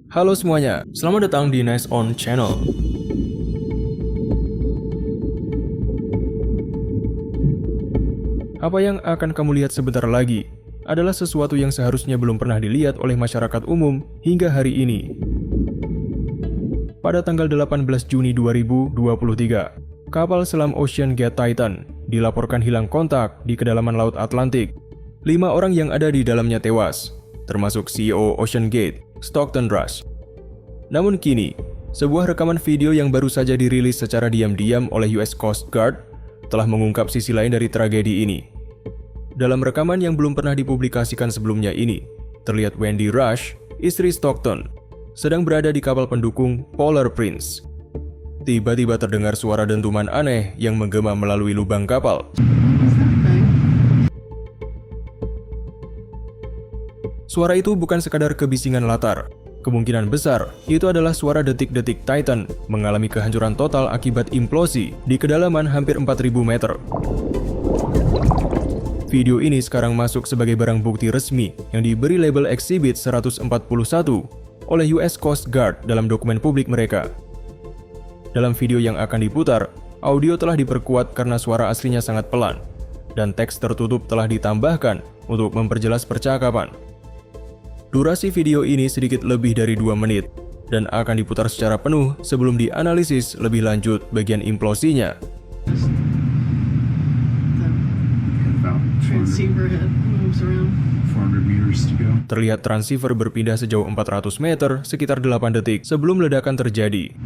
Halo semuanya, selamat datang di Nice On Channel. Apa yang akan kamu lihat sebentar lagi adalah sesuatu yang seharusnya belum pernah dilihat oleh masyarakat umum hingga hari ini. Pada tanggal 18 Juni 2023, kapal selam Ocean Gate Titan dilaporkan hilang kontak di kedalaman Laut Atlantik. 5 orang yang ada di dalamnya tewas, termasuk CEO Ocean Gate, Stockton Rush. Namun kini, sebuah rekaman video yang baru saja dirilis secara diam-diam oleh US Coast Guard telah mengungkap sisi lain dari tragedi ini. Dalam rekaman yang belum pernah dipublikasikan sebelumnya ini, terlihat Wendy Rush, istri Stockton, sedang berada di kapal pendukung Polar Prince. Tiba-tiba terdengar suara dentuman aneh yang menggema melalui lubang kapal. Suara itu bukan sekadar kebisingan latar. Kemungkinan besar, itu adalah suara detik-detik Titan mengalami kehancuran total akibat implosi di kedalaman hampir 4.000 meter. Video ini sekarang masuk sebagai barang bukti resmi yang diberi label Exhibit 141 oleh US Coast Guard dalam dokumen publik mereka. Dalam video yang akan diputar, audio telah diperkuat karena suara aslinya sangat pelan, dan teks tertutup telah ditambahkan untuk memperjelas percakapan. Durasi video ini sedikit lebih dari 2 menit dan akan diputar secara penuh sebelum dianalisis lebih lanjut bagian implosinya. Terlihat transceiver berpindah sejauh 400 meter sekitar 8 detik sebelum ledakan terjadi.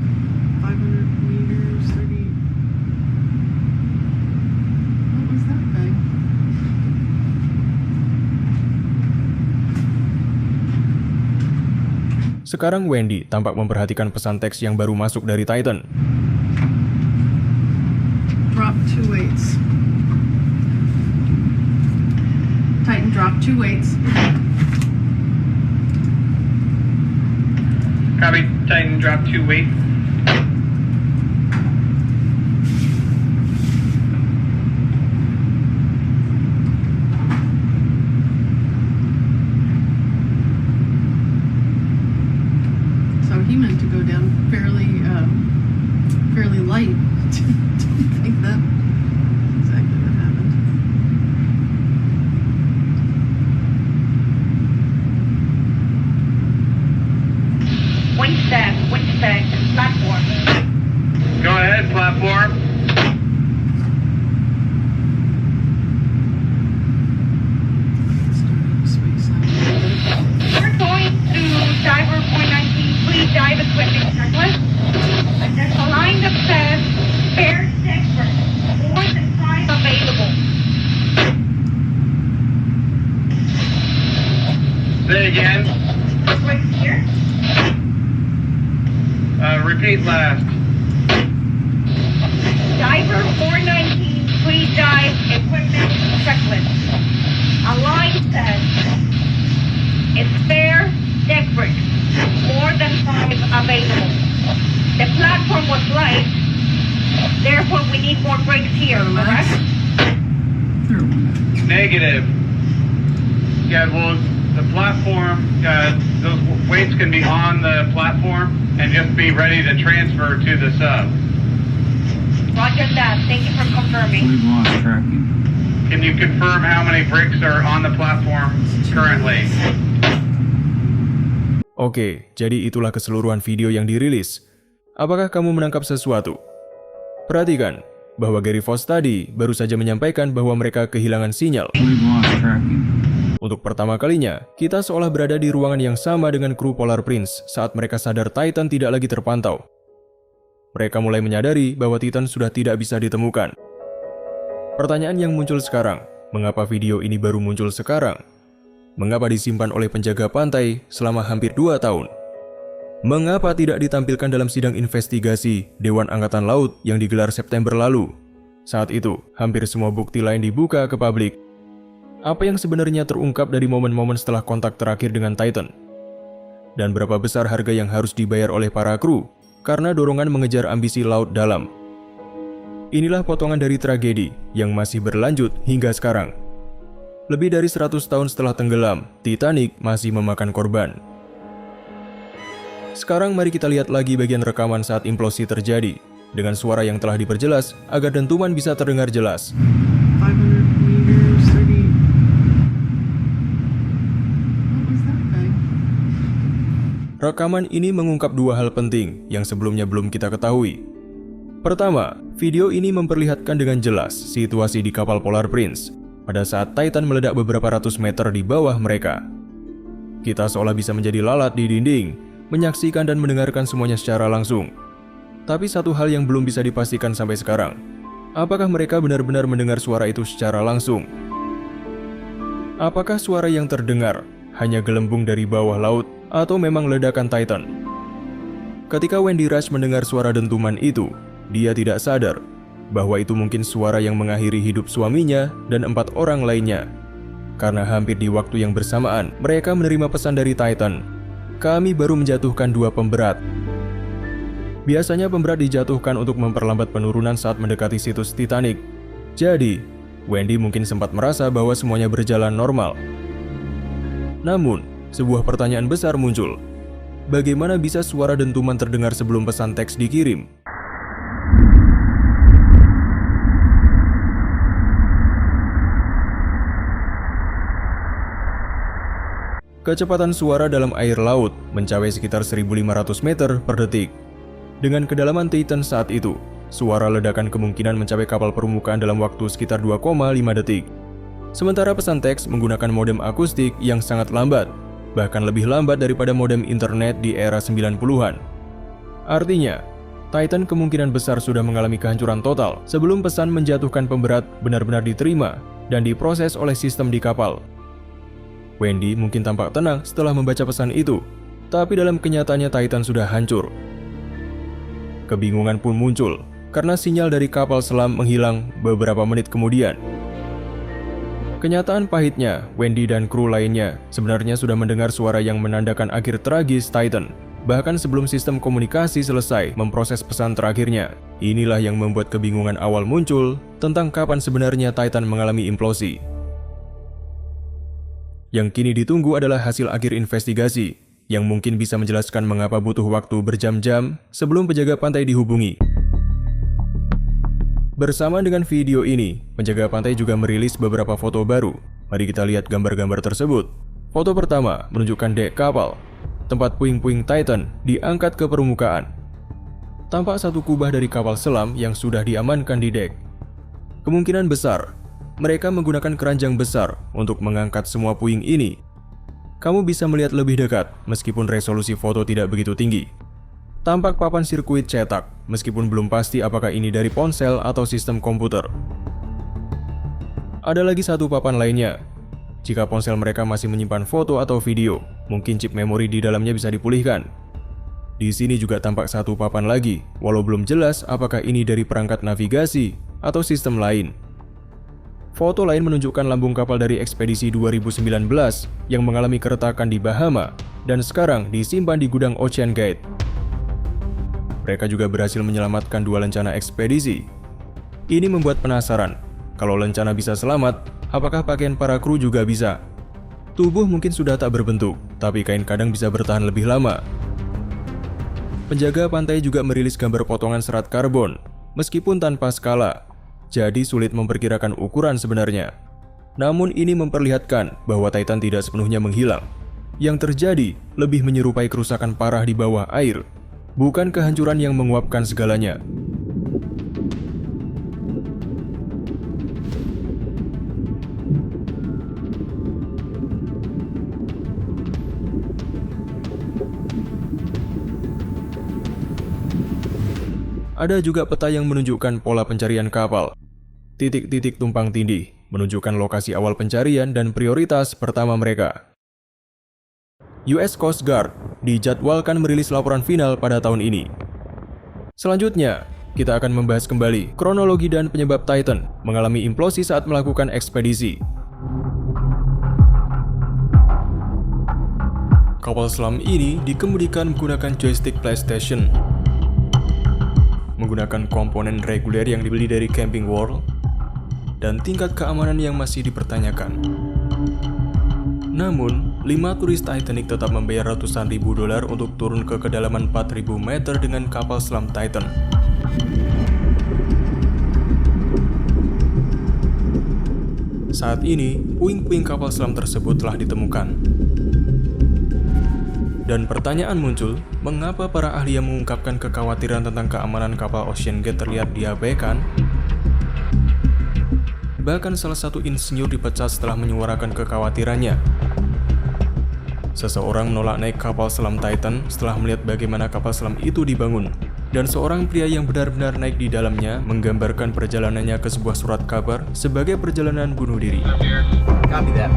Sekarang Wendy tampak memperhatikan pesan teks yang baru masuk dari Titan. Drop 2 weights. Titan, drop 2 weights. Copy. Titan, drop 2 weights. He meant to go down fairly light. Don't think that exactly what happened. Windstag, platform. Go ahead, platform. We're going to diver 419, please dive equipment checklist. There's a line that says spare experts, more than 5 available. Say again. Right here. Repeat last. Diver 419, please dive equipment checklist. A line says spare deck bricks, more than 5 available. The platform was light, therefore we need more bricks here, correct? Negative. Yeah, well, the platform, those weights can be on the platform and just be ready to transfer to the sub. Roger that. Thank you for confirming. We've lost tracking. Can you confirm how many bricks are on the platform currently? Oke, jadi itulah keseluruhan video yang dirilis. Apakah kamu menangkap sesuatu? Perhatikan bahwa Gary Foss tadi baru saja menyampaikan bahwa mereka kehilangan sinyal. We've lost tracking. Untuk pertama kalinya, kita seolah berada di ruangan yang sama dengan kru Polar Prince saat mereka sadar Titan tidak lagi terpantau. Mereka mulai menyadari bahwa Titan sudah tidak bisa ditemukan. Pertanyaan yang muncul sekarang, mengapa video ini baru muncul sekarang? Mengapa disimpan oleh penjaga pantai selama hampir 2 tahun? Mengapa tidak ditampilkan dalam sidang investigasi Dewan Angkatan Laut yang digelar September lalu? Saat itu, hampir semua bukti lain dibuka ke publik. Apa yang sebenarnya terungkap dari momen-momen setelah kontak terakhir dengan Titan? Dan berapa besar harga yang harus dibayar oleh para kru karena dorongan mengejar ambisi laut dalam? Inilah potongan dari tragedi yang masih berlanjut hingga sekarang. Lebih dari 100 tahun setelah tenggelam, Titanic masih memakan korban. Sekarang mari kita lihat lagi bagian rekaman saat implosi terjadi, dengan suara yang telah diperjelas agar dentuman bisa terdengar jelas. 500 meters, 30. What was that guy? Rekaman ini mengungkap dua hal penting yang sebelumnya belum kita ketahui. Pertama, video ini memperlihatkan dengan jelas situasi di kapal Polar Prince pada saat Titan meledak beberapa ratus meter di bawah mereka. Kita seolah bisa menjadi lalat di dinding, menyaksikan dan mendengarkan semuanya secara langsung. Tapi satu hal yang belum bisa dipastikan sampai sekarang, apakah mereka benar-benar mendengar suara itu secara langsung? Apakah suara yang terdengar hanya gelembung dari bawah laut atau memang ledakan Titan? Ketika Wendy Rush mendengar suara dentuman itu, dia tidak sadar bahwa itu mungkin suara yang mengakhiri hidup suaminya dan 4 orang lainnya. Karena hampir di waktu yang bersamaan, mereka menerima pesan dari Titan. Kami baru menjatuhkan 2 pemberat. Biasanya pemberat dijatuhkan untuk memperlambat penurunan saat mendekati situs Titanic. Jadi, Wendy mungkin sempat merasa bahwa semuanya berjalan normal. Namun, sebuah pertanyaan besar muncul. Bagaimana bisa suara dentuman terdengar sebelum pesan teks dikirim? Kecepatan suara dalam air laut mencapai sekitar 1.500 meter per detik. Dengan kedalaman Titan saat itu, suara ledakan kemungkinan mencapai kapal permukaan dalam waktu sekitar 2,5 detik. Sementara pesan teks menggunakan modem akustik yang sangat lambat, bahkan lebih lambat daripada modem internet di era 90-an. Artinya, Titan kemungkinan besar sudah mengalami kehancuran total sebelum pesan menjatuhkan pemberat benar-benar diterima dan diproses oleh sistem di kapal. Wendy mungkin tampak tenang setelah membaca pesan itu, tapi dalam kenyataannya Titan sudah hancur. Kebingungan pun muncul karena sinyal dari kapal selam menghilang beberapa menit kemudian. Kenyataan pahitnya, Wendy dan kru lainnya sebenarnya sudah mendengar suara yang menandakan akhir tragis Titan, bahkan sebelum sistem komunikasi selesai memproses pesan terakhirnya. Inilah yang membuat kebingungan awal muncul tentang kapan sebenarnya Titan mengalami implosi. Yang kini ditunggu adalah hasil akhir investigasi, yang mungkin bisa menjelaskan mengapa butuh waktu berjam-jam sebelum penjaga pantai dihubungi. Bersama dengan video ini, penjaga pantai juga merilis beberapa foto baru. Mari kita lihat gambar-gambar tersebut. Foto pertama menunjukkan dek kapal, tempat puing-puing Titan diangkat ke permukaan. Tampak satu kubah dari kapal selam yang sudah diamankan di dek. Kemungkinan besar, mereka menggunakan keranjang besar untuk mengangkat semua puing ini. Kamu bisa melihat lebih dekat meskipun resolusi foto tidak begitu tinggi. Tampak papan sirkuit cetak, meskipun belum pasti apakah ini dari ponsel atau sistem komputer. Ada lagi satu papan lainnya. Jika ponsel mereka masih menyimpan foto atau video, mungkin chip memori di dalamnya bisa dipulihkan. Di sini juga tampak satu papan lagi, walau belum jelas apakah ini dari perangkat navigasi atau sistem lain. Foto lain menunjukkan lambung kapal dari ekspedisi 2019 yang mengalami keretakan di Bahama dan sekarang disimpan di gudang Ocean Gate. Mereka juga berhasil menyelamatkan 2 lencana ekspedisi. Ini membuat penasaran, kalau lencana bisa selamat, apakah pakaian para kru juga bisa? Tubuh mungkin sudah tak berbentuk, tapi kain kadang bisa bertahan lebih lama. Penjaga pantai juga merilis gambar potongan serat karbon, meskipun tanpa skala. Jadi sulit memperkirakan ukuran sebenarnya. Namun ini memperlihatkan bahwa Titan tidak sepenuhnya menghilang. Yang terjadi lebih menyerupai kerusakan parah di bawah air, bukan kehancuran yang menguapkan segalanya. Ada juga peta yang menunjukkan pola pencarian kapal. Titik-titik tumpang tindih menunjukkan lokasi awal pencarian dan prioritas pertama mereka. US Coast Guard dijadwalkan merilis laporan final pada tahun ini. Selanjutnya, kita akan membahas kembali kronologi dan penyebab Titan mengalami implosi saat melakukan ekspedisi. Kapal selam ini dikemudikan menggunakan joystick PlayStation, menggunakan komponen reguler yang dibeli dari Camping World, dan tingkat keamanan yang masih dipertanyakan. Namun, 5 turis Titanic tetap membayar ratusan ribu dolar untuk turun ke kedalaman 4.000 meter dengan kapal selam Titan. Saat ini, puing-puing kapal selam tersebut telah ditemukan. Dan pertanyaan muncul, mengapa para ahli yang mengungkapkan kekhawatiran tentang keamanan kapal OceanGate terlihat diabaikan? Bahkan salah satu insinyur dipecat setelah menyuarakan kekhawatirannya. Seseorang menolak naik kapal selam Titan setelah melihat bagaimana kapal selam itu dibangun. Dan seorang pria yang benar-benar naik di dalamnya menggambarkan perjalanannya ke sebuah surat kabar sebagai perjalanan bunuh diri. Copy that.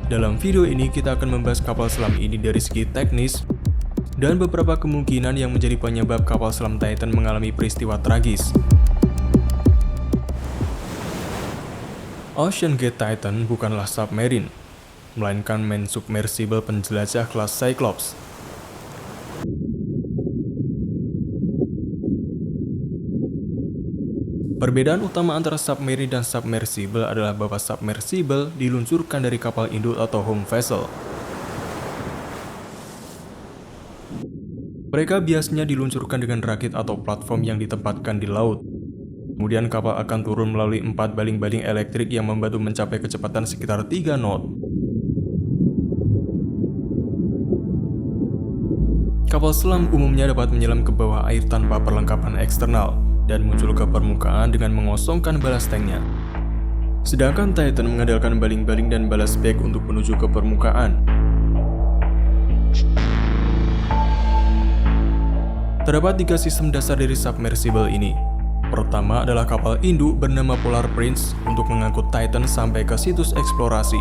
Dalam video ini kita akan membahas kapal selam ini dari segi teknis dan beberapa kemungkinan yang menjadi penyebab kapal selam Titan mengalami peristiwa tragis. OceanGate Titan bukanlah submarine, melainkan main submersible penjelajah kelas Cyclops. Perbedaan utama antara submarine dan submersible adalah bahwa submersible diluncurkan dari kapal induk atau home vessel. Mereka biasanya diluncurkan dengan rakit atau platform yang ditempatkan di laut. Kemudian kapal akan turun melalui 4 baling-baling elektrik yang membantu mencapai kecepatan sekitar 3 knot. Kapal selam umumnya dapat menyelam ke bawah air tanpa perlengkapan eksternal dan muncul ke permukaan dengan mengosongkan balas tanknya. Sedangkan Titan mengandalkan baling-baling dan balas bag untuk menuju ke permukaan. Terdapat 3 sistem dasar dari submersible ini. Pertama adalah kapal induk bernama Polar Prince untuk mengangkut Titan sampai ke situs eksplorasi.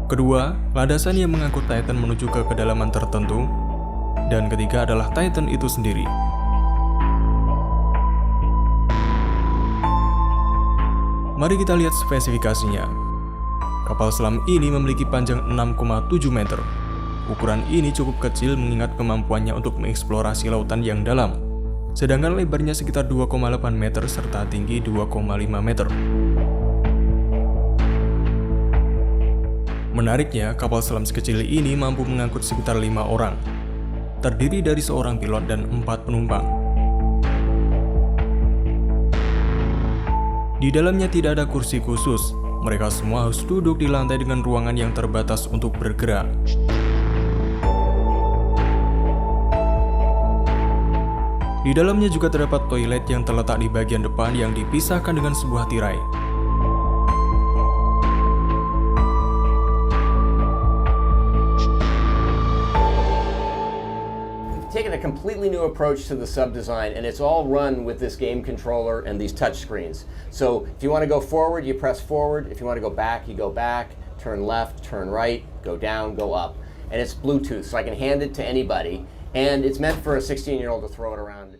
Kedua, landasan yang mengangkut Titan menuju ke kedalaman tertentu. Dan ketiga adalah Titan itu sendiri. Mari kita lihat spesifikasinya. Kapal selam ini memiliki panjang 6,7 meter. Ukuran ini cukup kecil mengingat kemampuannya untuk mengeksplorasi lautan yang dalam. Sedangkan lebarnya sekitar 2,8 meter serta tinggi 2,5 meter. Menariknya, kapal selam sekecil ini mampu mengangkut sekitar 5 orang. Terdiri dari seorang pilot dan 4 penumpang. Di dalamnya tidak ada kursi khusus, mereka semua harus duduk di lantai dengan ruangan yang terbatas untuk bergerak. Di dalamnya juga terdapat toilet yang terletak di bagian depan yang dipisahkan dengan sebuah tirai. Taken a completely new approach to the sub design, and it's all run with this game controller and these touch screens. So if you want to go forward, you press forward. If you want to go back, you go back. Turn left, turn right, go down, go up. And it's Bluetooth, so I can hand it to anybody. And it's meant for a 16-year-old to throw it around.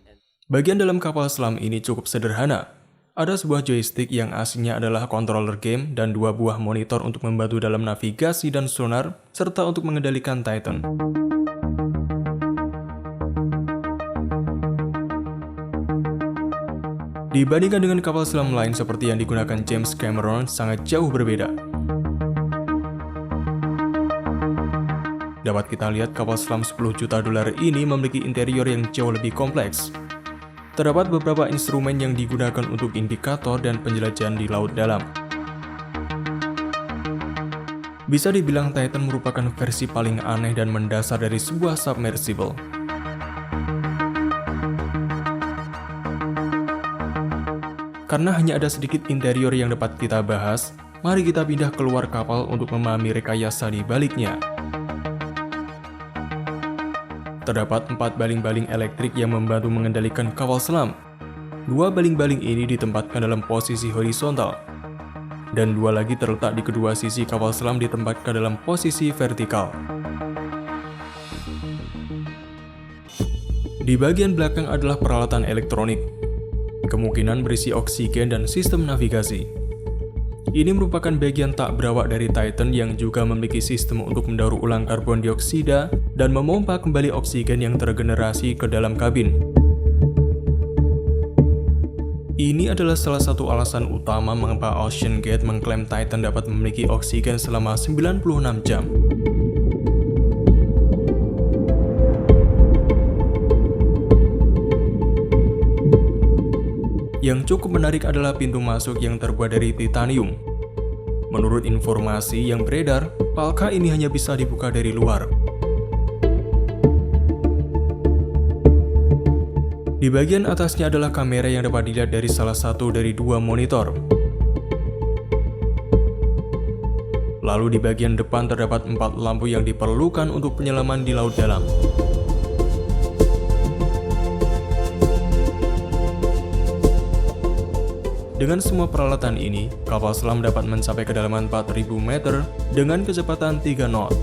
Bagian dalam kapal selam ini cukup sederhana. Ada sebuah joystick yang aslinya adalah controller game dan 2 buah monitor untuk membantu dalam navigasi dan sonar, serta untuk mengendalikan Titan. Dibandingkan dengan kapal selam lain seperti yang digunakan James Cameron, sangat jauh berbeda. Dapat kita lihat kapal selam 10 juta dolar ini memiliki interior yang jauh lebih kompleks. Terdapat beberapa instrumen yang digunakan untuk indikator dan penjelajahan di laut dalam. Bisa dibilang Titan merupakan versi paling aneh dan mendasar dari sebuah submersible. Karena hanya ada sedikit interior yang dapat kita bahas, mari kita pindah keluar kapal untuk memahami rekayasa di baliknya. Terdapat 4 baling-baling elektrik yang membantu mengendalikan kapal selam. 2 baling-baling ini ditempatkan dalam posisi horizontal, dan 2 lagi terletak di kedua sisi kapal selam ditempatkan dalam posisi vertikal. Di bagian belakang adalah peralatan elektronik, kemungkinan berisi oksigen dan sistem navigasi. Ini merupakan bagian tak berawak dari Titan yang juga memiliki sistem untuk mendaur ulang karbon dioksida dan memompa kembali oksigen yang tergenerasi ke dalam kabin. Ini adalah salah satu alasan utama mengapa OceanGate mengklaim Titan dapat memiliki oksigen selama 96 jam. Yang cukup menarik adalah pintu masuk yang terbuat dari titanium. Menurut informasi yang beredar, palka ini hanya bisa dibuka dari luar. Di bagian atasnya adalah kamera yang dapat dilihat dari salah satu dari 2 monitor. Lalu di bagian depan terdapat 4 lampu yang diperlukan untuk penyelaman di laut dalam. Dengan semua peralatan ini, kapal selam dapat mencapai kedalaman 4.000 meter dengan kecepatan 3 knot.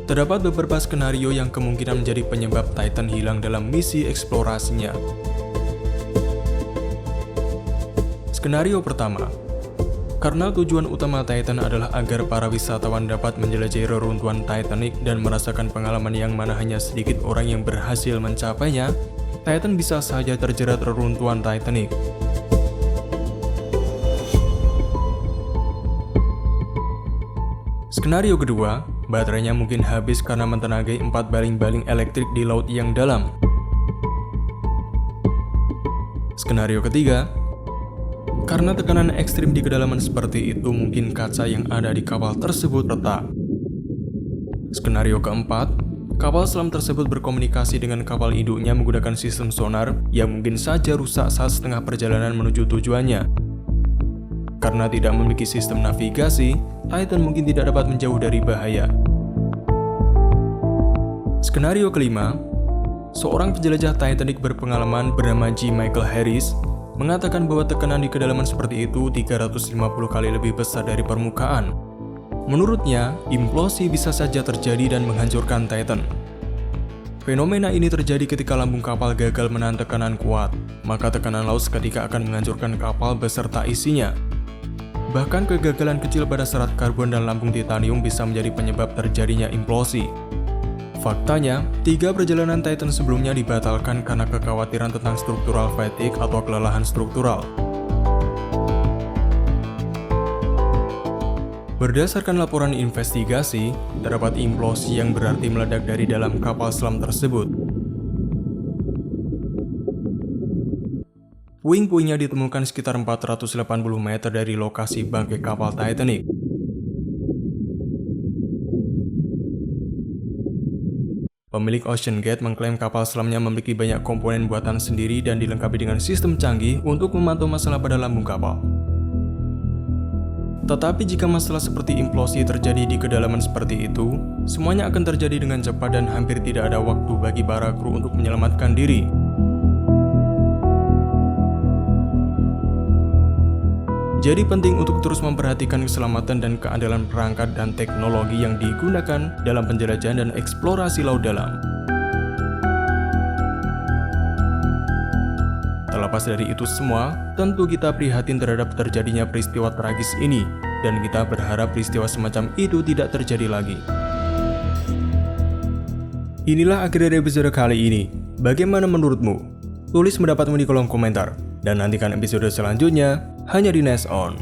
Terdapat beberapa skenario yang kemungkinan menjadi penyebab Titan hilang dalam misi eksplorasinya. Skenario pertama, karena tujuan utama Titan adalah agar para wisatawan dapat menjelajahi reruntuhan Titanic dan merasakan pengalaman yang mana hanya sedikit orang yang berhasil mencapainya, Titan bisa saja terjerat reruntuhan Titanic. Skenario kedua, baterainya mungkin habis karena mentenagai 4 baling-baling elektrik di laut yang dalam. Skenario ketiga, karena tekanan ekstrim di kedalaman seperti itu mungkin kaca yang ada di kapal tersebut retak. Skenario keempat, kapal selam tersebut berkomunikasi dengan kapal induknya menggunakan sistem sonar yang mungkin saja rusak saat setengah perjalanan menuju tujuannya. Karena tidak memiliki sistem navigasi, Titan mungkin tidak dapat menjauh dari bahaya. Skenario kelima, seorang penjelajah Titanic berpengalaman bernama G. Michael Harris mengatakan bahwa tekanan di kedalaman seperti itu 350 kali lebih besar dari permukaan. Menurutnya, implosi bisa saja terjadi dan menghancurkan Titan. Fenomena ini terjadi ketika lambung kapal gagal menahan tekanan kuat, maka tekanan laut seketika akan menghancurkan kapal beserta isinya. Bahkan kegagalan kecil pada serat karbon dan lambung titanium bisa menjadi penyebab terjadinya implosi. Faktanya, 3 perjalanan Titan sebelumnya dibatalkan karena kekhawatiran tentang struktural fatigue atau kelelahan struktural. Berdasarkan laporan investigasi, terdapat implosi yang berarti meledak dari dalam kapal selam tersebut. Puing-puingnya ditemukan sekitar 480 meter dari lokasi bangkai kapal Titanic. Pemilik OceanGate mengklaim kapal selamnya memiliki banyak komponen buatan sendiri dan dilengkapi dengan sistem canggih untuk memantau masalah pada lambung kapal. Tetapi jika masalah seperti implosi terjadi di kedalaman seperti itu, semuanya akan terjadi dengan cepat dan hampir tidak ada waktu bagi para kru untuk menyelamatkan diri. Jadi penting untuk terus memperhatikan keselamatan dan keandalan perangkat dan teknologi yang digunakan dalam penjelajahan dan eksplorasi laut dalam. Terlepas dari itu semua, tentu kita prihatin terhadap terjadinya peristiwa tragis ini, dan kita berharap peristiwa semacam itu tidak terjadi lagi. Inilah akhir dari episode kali ini. Bagaimana menurutmu? Tulis pendapatmu di kolom komentar. Dan nantikan episode selanjutnya hanya di Next On.